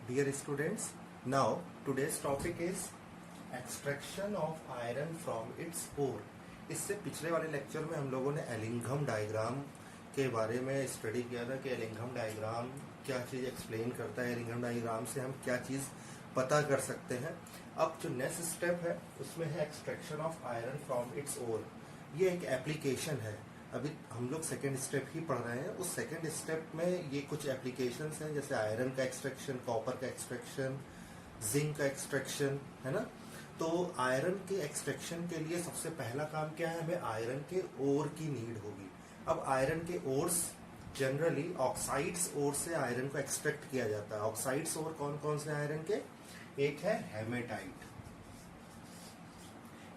Dear students, now today's topic is extraction of iron from its ore. इससे पिछले वाले lecture में हम लोगों ने एलिंघम डायग्राम के बारे में स्टडी किया था कि एलिंघम डायग्राम क्या चीज़ एक्सप्लेन करता है, एलिंघम डायग्राम से हम क्या चीज़ पता कर सकते हैं। अब जो नेक्स्ट स्टेप है उसमें है extraction of iron from its ore. ये एक एप्लीकेशन है, अभी हम लोग सेकेंड स्टेप ही पढ़ रहे हैं। उस सेकेंड स्टेप में ये कुछ एप्लीकेशंस हैं, जैसे आयरन का एक्सट्रैक्शन, कॉपर का एक्सट्रैक्शन, जिंक का एक्सट्रैक्शन, है ना। तो आयरन के एक्सट्रैक्शन के लिए सबसे पहला काम क्या है, हमें आयरन के ओर की नीड होगी। अब आयरन के ओर्स जनरली ऑक्साइड्स ओर से आयरन को एक्सट्रैक्ट किया जाता है। ऑक्साइड्स ओर कौन कौन से आयरन के, एक है हेमेटाइट,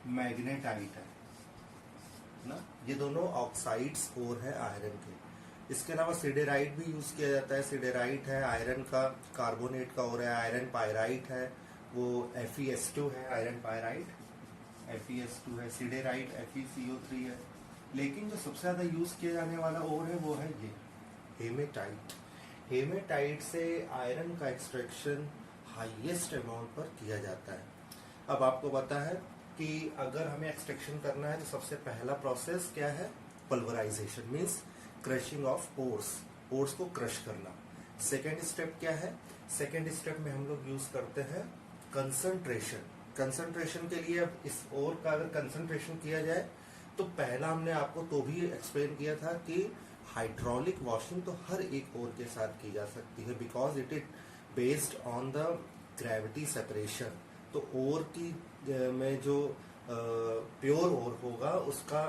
मैग्नेटाइट है ना, ये दोनों ऑक्साइड्स ओर है आयरन के। इसके अलावा सिडेराइट भी यूज किया जाता है। सिडेराइट है आयरन का कार्बोनेट का ओर है। आयरन पायराइट है, वो FeS2 है, आयरन पायराइट FeS2 है। सिडेराइट FeCO3 है। लेकिन जो सबसे ज्यादा यूज किया जाने वाला ओर है वो है ये हेमेटाइट। हेमेटाइट से आयरन का एक्सट्रैक्शन हाईएस्ट अमाउंट पर किया जाता है। अब आपको पता है कि अगर हमें एक्सट्रैक्शन करना है तो सबसे पहला प्रोसेस क्या है, pulverisation, means crushing of ores, ores को क्रश करना। सेकेंड स्टेप क्या है, सेकेंड स्टेप में हम लोग यूज करते हैं कंसंट्रेशन। कंसंट्रेशन के लिए अब इस ओर का अगर कंसंट्रेशन किया जाए तो पहला हमने आपको तो भी एक्सप्लेन किया था कि हाइड्रोलिक वॉशिंग तो हर एक ओर के साथ की जा सकती है, because it is based on the gravity separation. तो ओर की में जो प्योर ओर होगा उसका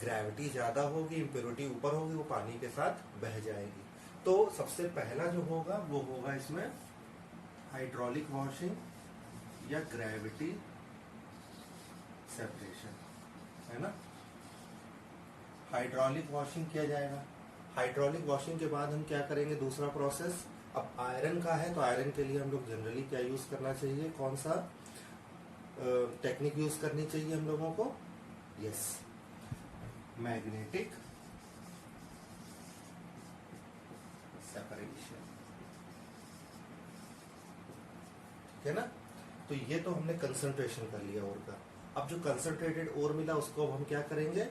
ग्रेविटी ज्यादा होगी, इम्प्योरिटी ऊपर होगी, वो पानी के साथ बह जाएगी। तो सबसे पहला जो होगा वो होगा इसमें हाइड्रोलिक वॉशिंग या ग्रेविटी सेपरेशन, है ना। हाइड्रोलिक वॉशिंग किया जाएगा। हाइड्रोलिक वॉशिंग के बाद हम क्या करेंगे, दूसरा प्रोसेस। अब आयरन का है तो आयरन के लिए हम लोग जनरली क्या यूज करना चाहिए, कौन सा टेक्निक यूज करनी चाहिए हम लोगों को, यस, मैग्नेटिक सेपरेशन, ठीक है ना। तो ये तो हमने कंसंट्रेशन कर लिया ओर का। अब जो कंसंट्रेटेड ओर मिला उसको हम क्या करेंगे,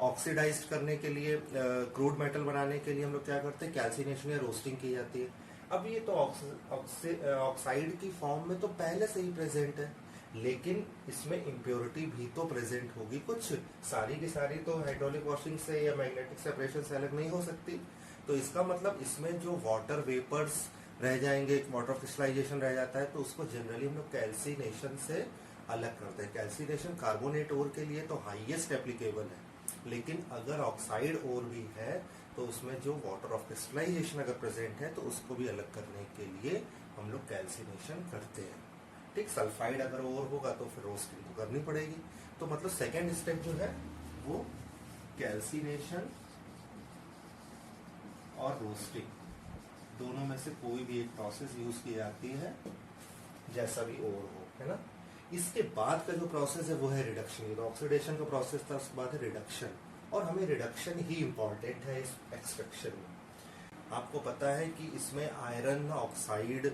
ऑक्सीडाइज करने के लिए, क्रूड मेटल बनाने के लिए हम लोग क्या करते हैं, कैल्सिनेशन या रोस्टिंग की जाती है। अब ये तो ऑक्साइड की फॉर्म में तो पहले से ही प्रेजेंट है, लेकिन इसमें इम्प्योरिटी भी तो प्रेजेंट होगी कुछ, सारी की सारी तो हाइड्रोलिक वॉशिंग से या मैग्नेटिक सेपरेशन से अलग नहीं हो सकती। तो इसका मतलब इसमें जो वाटर वेपर्स रह जाएंगे, वाटर क्रिस्टलाइजेशन रह जाता है, तो उसको जनरली हम लोग कैल्सिनेशन से अलग करते हैं। कैल्सिनेशन कार्बोनेट ओर के लिए तो हाईएस्ट एप्लीकेबल है, लेकिन अगर ऑक्साइड ओर भी है तो उसमें जो वाटर ऑफ क्रिस्टलाइजेशन अगर प्रेजेंट है तो उसको भी अलग करने के लिए हम लोग कैल्सिनेशन करते हैं। ठीक, सल्फाइड अगर ओर होगा तो फिर रोस्टिंग तो करनी पड़ेगी। तो मतलब सेकेंड स्टेप जो है वो कैल्सिनेशन और रोस्टिंग दोनों में से कोई भी एक प्रोसेस यूज की जाती है, जैसा भी ओर हो, है ना। इसके बाद का जो प्रोसेस है वो है रिडक्शन। तो ऑक्सीडेशन का प्रोसेस था, उसके बाद है रिडक्शन, और हमें रिडक्शन ही इंपॉर्टेंट है इस एक्सट्रैक्शन में। आपको पता है कि इसमें आयरन ऑक्साइड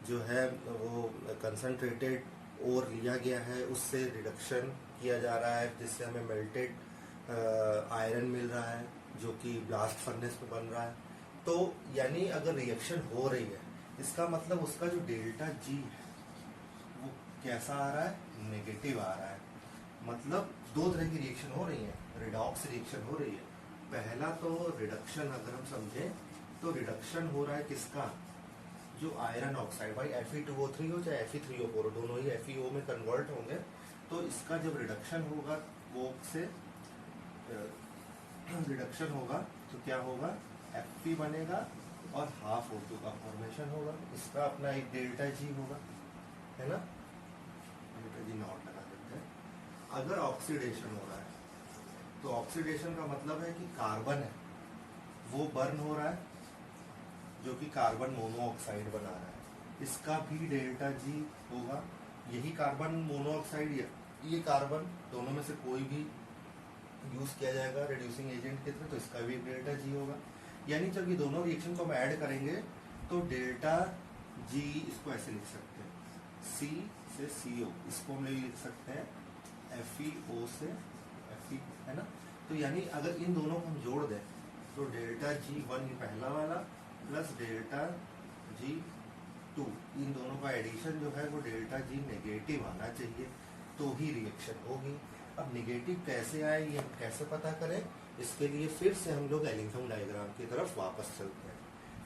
जो है वो कंसंट्रेटेड ओर लिया गया है, उससे रिडक्शन किया जा रहा है, जिससे हमें मेल्टेड आयरन मिल रहा है जो कि ब्लास्ट फर्नेस में बन रहा है। तो यानी अगर रिएक्शन हो रही है, इसका मतलब उसका जो डेल्टा जी है वो कैसा आ रहा है, नेगेटिव आ रहा है। मतलब दो तरह की रिएक्शन हो रही है, रिडॉक्स रिएक्शन हो रही है। पहला तो रिडक्शन अगर हम समझें तो रिडक्शन हो रहा है किसका, जो आयरन ऑक्साइड, भाई Fe2O3 हो चाहे Fe3O4 हो, दोनों ही FeO में कन्वर्ट होंगे। तो इसका जब रिडक्शन होगा वो से रिडक्शन होगा तो क्या होगा, Fe बनेगा और हाफ O2 का फॉर्मेशन होगा। इसका अपना एक डेल्टा जी होगा, है ना, डेल्टा जी नॉट लगा देते हैं। अगर ऑक्सीडेशन हो रहा है तो ऑक्सीडेशन का मतलब है कि कार्बन है वो बर्न हो रहा है, जो कि कार्बन मोनोऑक्साइड बना रहा है, इसका भी डेल्टा जी होगा। यही कार्बन मोनोऑक्साइड, ये कार्बन, दोनों में से कोई भी यूज किया जाएगा रिड्यूसिंग एजेंट के तरह, तो इसका भी डेल्टा जी होगा। यानी जब ये दोनों रिएक्शन को हम ऐड करेंगे तो डेल्टा जी इसको ऐसे लिख सकते हैं, सी से CO इसको हम लिख सकते हैं FeO से Fe, है ना। तो यानी अगर इन दोनों को हम जोड़ दें तो डेल्टा G1 ये पहला वाला प्लस डेल्टा G2, इन दोनों का एडिशन जो है वो डेल्टा G नेगेटिव आना चाहिए तो ही रिएक्शन होगी। अब नेगेटिव कैसे आए ये हम कैसे पता करें, इसके लिए फिर से हम लोग एलिंघम डायग्राम की तरफ वापस चलते हैं।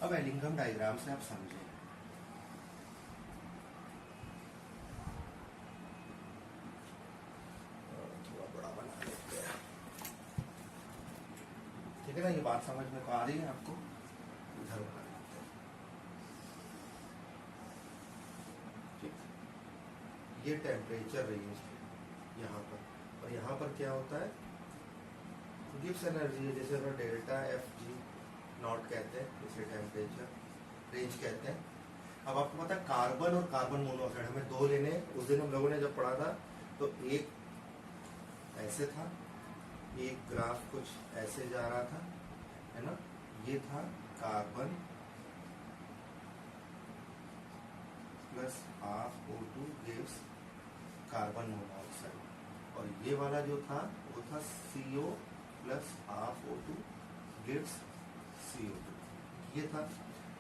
अब एलिंघम डायग्राम से आप समझें, थोड़ा बड़ा बना लेते हैं, ठीक है ना। ये बात समझ में आ रही है आपको, इधर बना लेते हैं, ठीक। ये टेम्परेचर रेंज है यहाँ पर, और यहाँ पर क्या होता है, गिब्स एनर्जी है, जैसे अगर डेल्टा FG नॉट कहते हैं, इसे टेम्परेचर रेंज कहते हैं। अब आपको पता है कार्बन और कार्बन मोनोऑक्साइड हमें दो लेने, उस दिन हम लोगों ने जब पढ़ा था तो एक ऐसे था, एक ग्राफ कुछ ऐसे जा रहा था, है ना। ये था carbon plus half O2 gives carbon monoxide, और ये वाला जो था वो था CO plus half O2 gives CO2, ये था।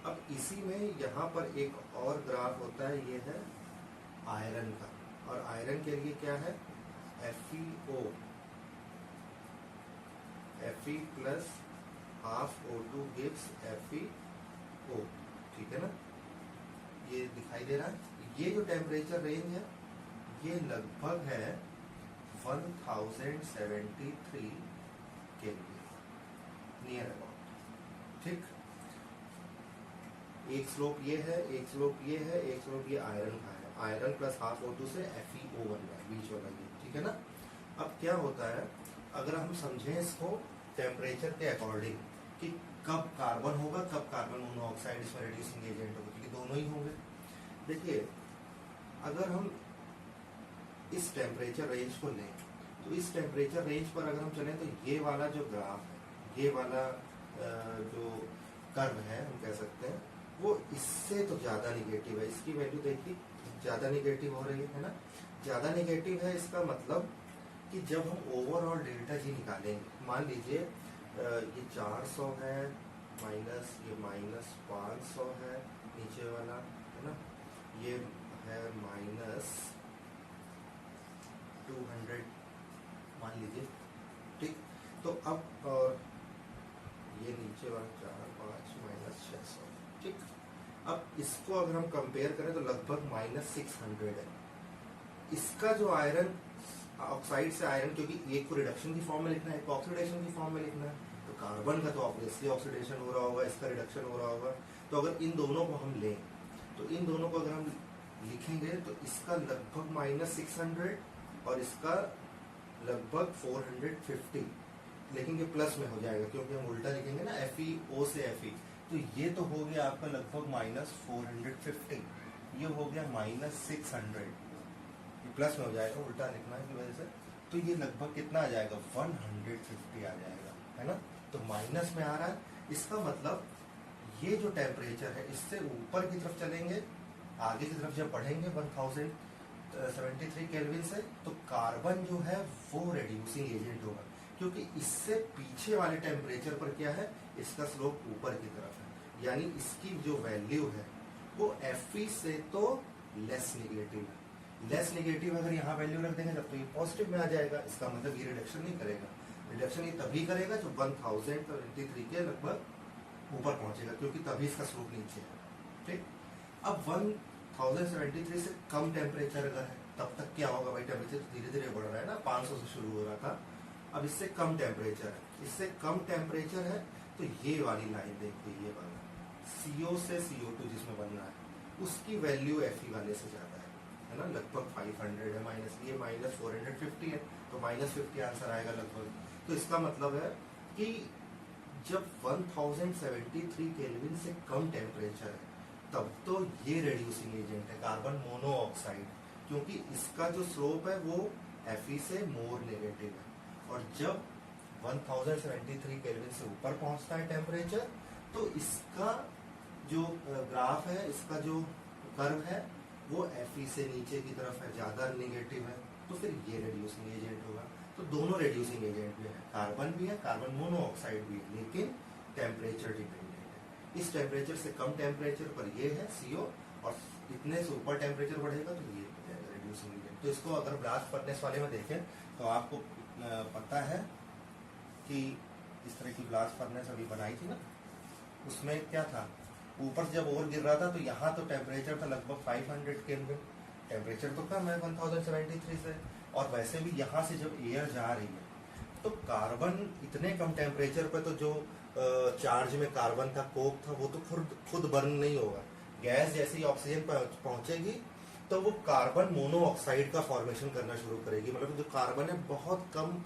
अब इसी में यहाँ पर एक और ग्राफ होता है, ये है आयरन का, और आयरन के लिए क्या है FeO, Fe plus half O2 gives FeO, ठीक है ना। ये दिखाई दे रहा है, ये जो टेम्परेचर रेंज है ये लगभग है 1073 केल्विन नियर अबाउट, ठीक। एक स्लोप ये है, एक स्लोप ये है, एक स्लोप ये आयरन का है, आयरन प्लस हाफ O2 से FeO बन रहा है बीच वाला ये, ठीक है ना। अब क्या होता है, अगर हम समझें इसको टेम्परेचर के अकॉर्डिंग कि कब कार्बन होगा कब कार्बन मोनोऑक्साइड इसमें रिड्यूसिंग एजेंट होगा, क्योंकि दोनों ही होंगे। देखिए अगर हम इस टेम्परेचर रेंज को लें तो इस टेम्परेचर रेंज पर अगर हम चलें तो ये वाला जो ग्राफ है, ये वाला जो कर्व है हम कह सकते हैं वो इससे तो ज्यादा निगेटिव है, इसकी वैल्यू देखिए ज्यादा निगेटिव हो रही है ना। ज्यादा निगेटिव है इसका मतलब कि जब हम ओवरऑल डेल्टा G निकालेंगे, मान लीजिए ये 400 है माइनस ये माइनस 500 है नीचे वाला, है ना, ये है माइनस 200 मान लीजिए, ठीक। तो अब और ये नीचे वाला 4 5 माइनस 600, ठीक। अब इसको अगर हम कंपेयर करें तो लगभग माइनस 600 है। इसका जो आयरन ऑक्साइड से आयरन, क्योंकि एक को रिडक्शन की फॉर्म में लिखना है, एक ऑक्सीडेशन की फॉर्म में लिखना है, तो कार्बन का तो ऑब्वियसली ऑक्सीडेशन हो रहा होगा, इसका रिडक्शन हो रहा होगा। तो अगर इन दोनों को हम लें तो इन दोनों को अगर हम लिखेंगे तो इसका लगभग माइनस 600 और इसका लगभग 450, लेकिन ये प्लस में हो जाएगा क्योंकि हम उल्टा लिखेंगे ना FeO से Fe, तो ये तो हो गया आपका लगभग माइनस 450, ये हो गया माइनस 600, ये प्लस में हो जाएगा उल्टा लिखना की वजह से, तो ये लगभग कितना आ जाएगा 150 आ जाएगा, है ना। तो माइनस में आ रहा है, इसका मतलब ये जो टेम्परेचर है इससे ऊपर की तरफ चलेंगे, आगे की तरफ जब बढ़ेंगे 1073 केल्विन से, तो कार्बन जो है वो रेड्यूसिंग एजेंट होगा, क्योंकि इससे पीछे वाले टेम्परेचर पर क्या है इसका स्लोप ऊपर की तरफ है, यानी इसकी जो वैल्यू है वो Fe से तो लेस निगेटिव है। लेस निगेटिव अगर यहाँ वैल्यू रख देंगे तब तो ये पॉजिटिव में आ जाएगा, इसका मतलब ये रिडक्शन नहीं करेगा, रिडक्शन ये तभी करेगा जब 1073 के लगभग ऊपर पहुंचेगा, क्योंकि तभी इसका स्लोप नीचे है, ठीक। अब 1073 से कम टेम्परेचर अगर है तब तक क्या होगा भाई, टेम्परेचर धीरे धीरे बढ़ रहा है ना, 500 से शुरू हो रहा था, अब इससे कम टेम्परेचर है, इससे कम टेम्परेचर है तो ये वाली लाइन देखिए, ये वाला CO से CO2 जिसमें बनना है उसकी वैल्यू Fe वाले से ज्यादा है ना, लगभग 500 है, माइनस ये माइनस 450 है, तो माइनस 50 आंसर आएगा लगभग। तो इसका मतलब है कि जब 1073 केल्विन से कम टेम्परेचर है तब तो ये रेड्यूसिंग एजेंट है कार्बन मोनोऑक्साइड, क्योंकि इसका जो स्लोप है वो Fe से मोर नेगेटिव है, और जब 1073 केल्विन से ऊपर पहुंचता है टेम्परेचर तो इसका जो ग्राफ है, इसका जो कर्व है वो Fe से नीचे की तरफ है, ज्यादा नेगेटिव है, तो फिर ये रेड्यूसिंग एजेंट होगा। तो दोनों रेड्यूसिंग एजेंट भी है, कार्बन भी है, कार्बन मोनोऑक्साइड भी है, लेकिन टेम्परेचर डिपेंडेंट है। इस टेम्परेचर से कम टेम्परेचर पर ये है CO, और इतने से ऊपर टेम्परेचर बढ़ेगा तो ये हो जाएगा रेड्यूसिंग एजेंट। तो इसको अगर ब्लास्ट फर्नेस वाले में देखें तो आपको पता है कि इस तरह की ब्लास्ट फर्नेस अभी बनाई थी ना, उसमें क्या था, ऊपर से जब ओवर गिर रहा था तो यहाँ तो टेम्परेचर था लगभग 500 केल्विन, टेम्परेचर तो कम है 1073 से, और वैसे भी यहाँ से जब एयर जा रही है तो कार्बन इतने कम टेम्परेचर पर, तो जो चार्ज में कार्बन था, कोक था, वो तो खुद बर्न नहीं होगा। गैस जैसे ही ऑक्सीजन पहुंचेगी तो वो कार्बन मोनोऑक्साइड का फॉर्मेशन करना शुरू करेगी, मतलब जो कार्बन है बहुत कम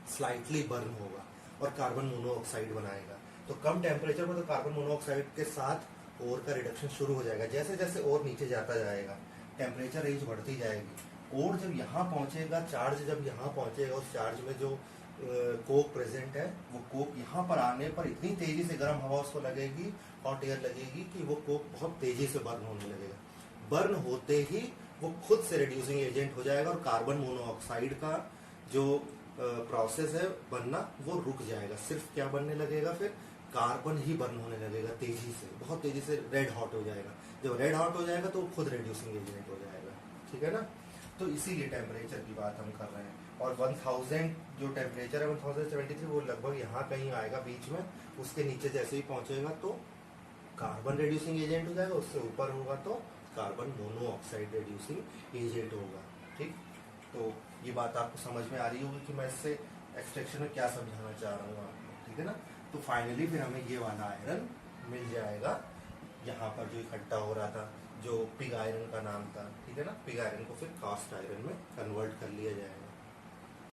स्लाइटली बर्न होगा और कार्बन मोनोऑक्साइड बनाएगा। तो कम टेम्परेचर पर तो कार्बन मोनोऑक्साइड के साथ ओर का रिडक्शन शुरू हो जाएगा। जैसे जैसे ओर नीचे जाता जाएगा टेम्परेचर रेंज बढ़ती जाएगी, और जब यहाँ पहुंचेगा चार्ज, जब यहाँ पहुंचेगा उस चार्ज में जो कोक प्रेजेंट है, वो कोक यहाँ पर आने पर इतनी तेजी से गर्म हवा उसको लगेगी, हॉट एयर लगेगी, कि वो कोक बहुत तेजी से बर्न होने लगेगा। बर्न होते ही वो खुद से रिड्यूसिंग एजेंट हो जाएगा और कार्बन मोनोऑक्साइड का जो प्रोसेस है बनना वो रुक जाएगा। सिर्फ क्या बनने लगेगा, फिर कार्बन ही बर्न होने लगेगा तेजी से, बहुत तेजी से रेड हॉट हो जाएगा। जब रेड हॉट हो जाएगा तो खुद रिड्यूसिंग एजेंट हो जाएगा, ठीक है ना। तो इसीलिए टेम्परेचर की बात हम कर रहे हैं। और 1000 जो टेम्परेचर है 1073, वो लगभग यहाँ कहीं आएगा बीच में, उसके नीचे जैसे ही पहुंचेगा तो कार्बन रिड्यूसिंग एजेंट हो जाएगा, उससे ऊपर होगा तो कार्बन मोनोऑक्साइड रिड्यूसिंग एजेंट होगा, ठीक। तो ये बात आपको समझ में आ रही होगी कि मैं इससे एक्सट्रैक्शन में क्या समझाना चाह रहा हूँ आपको, ठीक है ना। तो फाइनली फिर हमें ये वाला आयरन मिल जाएगा, यहाँ पर जो इकट्ठा हो रहा था, जो पिग आयरन का नाम था, ठीक है ना। पिग आयरन को फिर कास्ट आयरन में कन्वर्ट कर लिया जाएगा।